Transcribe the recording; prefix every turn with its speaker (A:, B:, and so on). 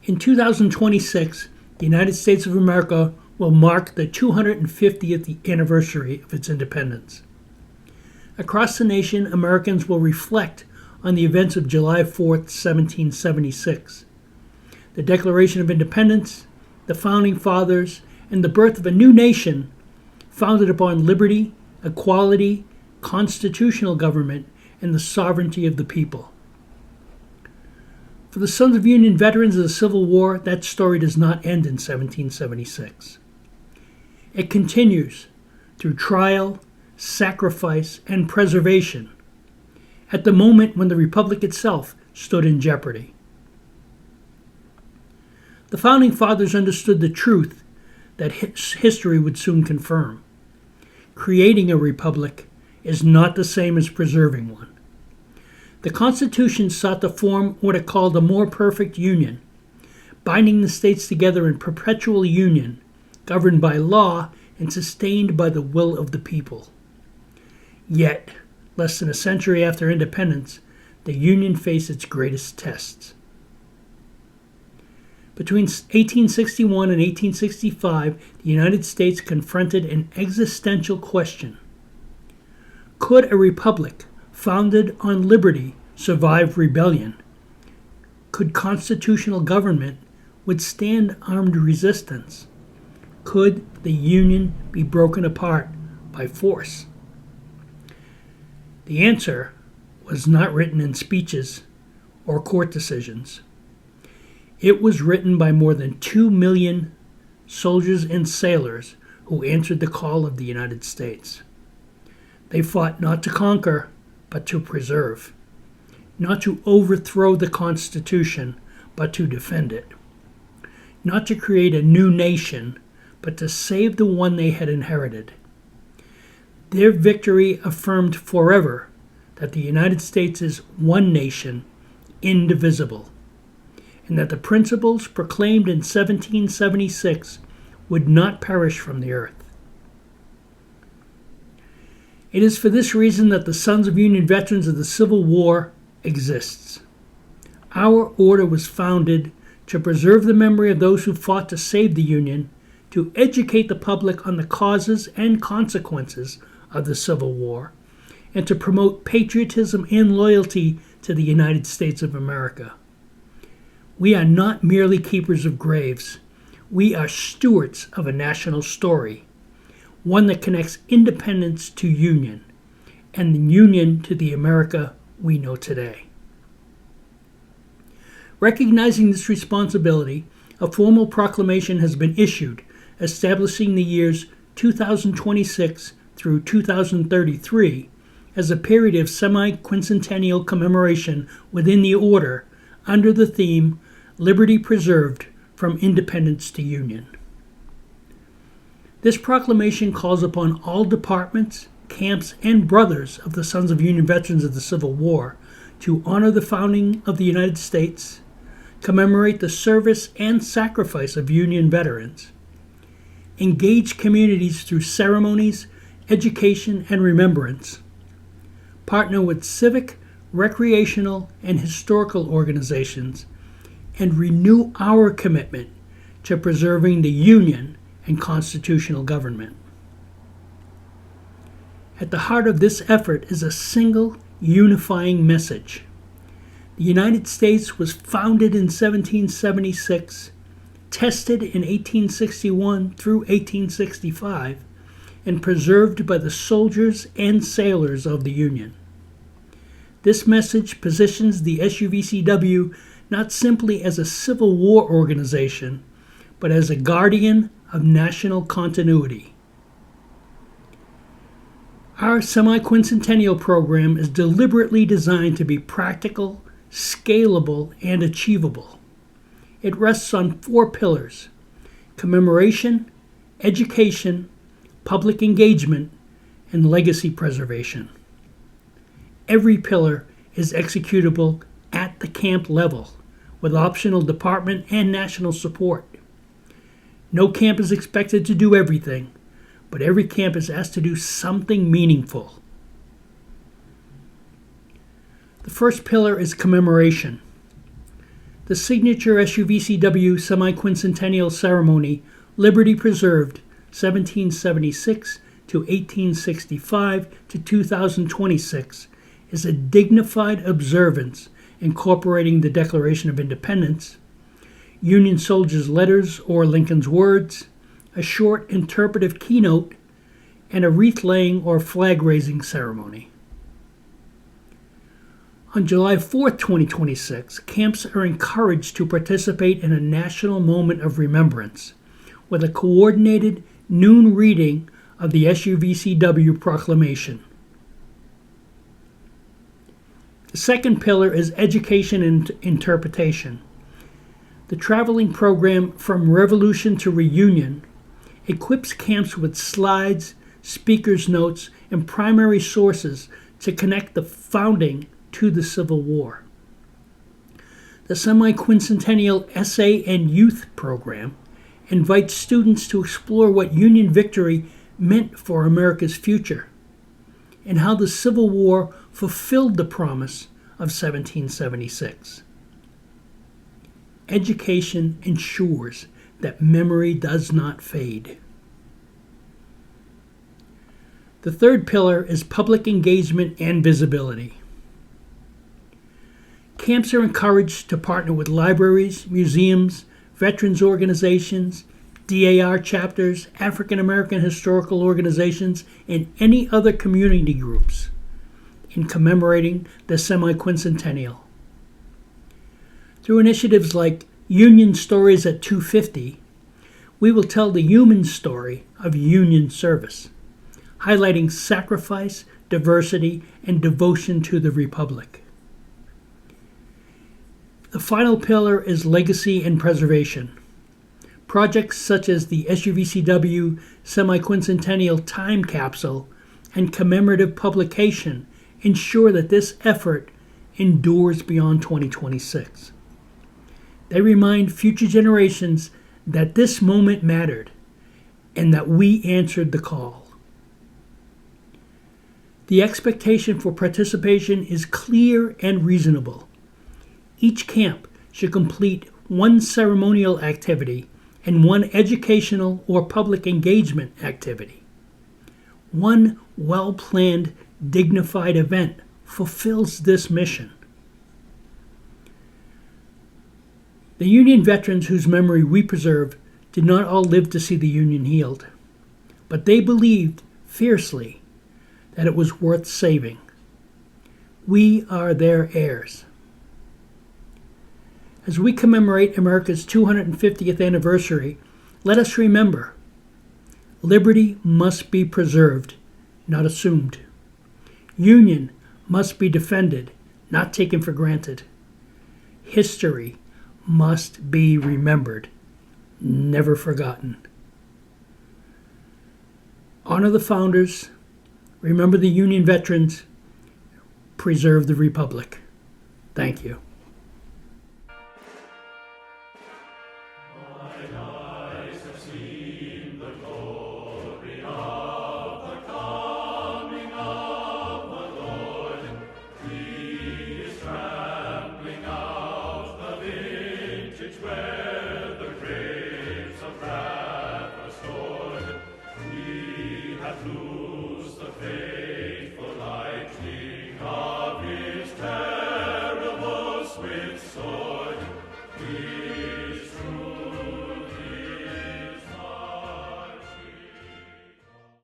A: In 2026, the United States of America will mark the 250th anniversary of its independence. Across the nation, Americans will reflect on the events of July 4th, 1776, the Declaration of Independence, the Founding Fathers, and the birth of a new nation founded upon liberty, equality, constitutional government, and the sovereignty of the people. For the Sons of Union veterans of the Civil War, that story does not end in 1776. It continues through trial, sacrifice, and preservation at the moment when the Republic itself stood in jeopardy. The Founding Fathers understood the truth that history would soon confirm. Creating a republic is not the same as preserving one. The Constitution sought to form what it called a more perfect union, binding the states together in perpetual union, governed by law and sustained by the will of the people. Yet, less than a century after independence, the Union faced its greatest tests. Between 1861 and 1865, the United States confronted an existential question. Could a republic founded on liberty survive rebellion? Could constitutional government withstand armed resistance? Could the Union be broken apart by force? The answer was not written in speeches or court decisions. It was written by more than 2 million soldiers and sailors who answered the call of the United States. They fought not to conquer, but to preserve. Not to overthrow the Constitution, but to defend it. Not to create a new nation, but to save the one they had inherited. Their victory affirmed forever that the United States is one nation, indivisible, and that the principles proclaimed in 1776 would not perish from the earth. It is for this reason that the Sons of Union veterans of the Civil War exists. Our order was founded to preserve the memory of those who fought to save the Union, to educate the public on the causes and consequences of the Civil War, and to promote patriotism and loyalty to the United States of America. We are not merely keepers of graves. We are stewards of a national story, one that connects independence to union, and the union to the America we know today. Recognizing this responsibility, a formal proclamation has been issued establishing the years 2026 through 2033 as a period of semi-quincentennial commemoration within the order under the theme Liberty Preserved from Independence to Union. This proclamation calls upon all departments, camps, and brothers of the Sons of Union veterans of the Civil War to honor the founding of the United States, commemorate the service and sacrifice of Union veterans, engage communities through ceremonies, education, and remembrance, partner with civic, recreational, and historical organizations, and renew our commitment to preserving the Union and constitutional government. At the heart of this effort is a single, unifying message. The United States was founded in 1776, tested in 1861 through 1865, and preserved by the soldiers and sailors of the Union. This message positions the SUVCW not simply as a Civil War organization, but as a guardian of national continuity. Our semi-quincentennial program is deliberately designed to be practical, scalable, and achievable. It rests on 4 pillars: commemoration, education, public engagement, and legacy preservation. Every pillar is executable at the camp level, with optional department and national support. No camp is expected to do everything, but every camp is asked to do something meaningful. The first pillar is commemoration. The signature SUVCW semi-quincentennial ceremony, Liberty Preserved, 1776 to 1865 to 2026, is a dignified observance incorporating the Declaration of Independence, Union soldiers' letters or Lincoln's words, a short interpretive keynote, and a wreath-laying or flag-raising ceremony. On July 4, 2026, camps are encouraged to participate in a national moment of remembrance with a coordinated noon reading of the SUVCW proclamation. The second pillar is education and interpretation. The traveling program From Revolution to Reunion equips camps with slides, speakers' notes, and primary sources to connect the founding to the Civil War. The semi-quincentennial Essay and Youth program invites students to explore what Union victory meant for America's future and how the Civil War fulfilled the promise of 1776. Education ensures that memory does not fade. The third pillar is public engagement and visibility. Camps are encouraged to partner with libraries, museums, veterans organizations, DAR chapters, African American historical organizations, and any other community groups in commemorating the semi-quincentennial. Through initiatives like Union Stories at 250, we will tell the human story of Union service, highlighting sacrifice, diversity, and devotion to the Republic. The final pillar is legacy and preservation. Projects such as the SUVCW Semi-Quincentennial Time Capsule and commemorative publication ensure that this effort endures beyond 2026. They remind future generations that this moment mattered and that we answered the call. The expectation for participation is clear and reasonable. Each camp should complete one ceremonial activity and one educational or public engagement activity. One well-planned, dignified event fulfills this mission. The Union veterans whose memory we preserve did not all live to see the Union healed, but they believed fiercely that it was worth saving. We are their heirs. As we commemorate America's 250th anniversary, let us remember, liberty must be preserved, not assumed. Union must be defended, not taken for granted. History must be remembered, never forgotten. Honor the founders, remember the Union veterans, preserve the Republic. Thank you.
B: Sword, his true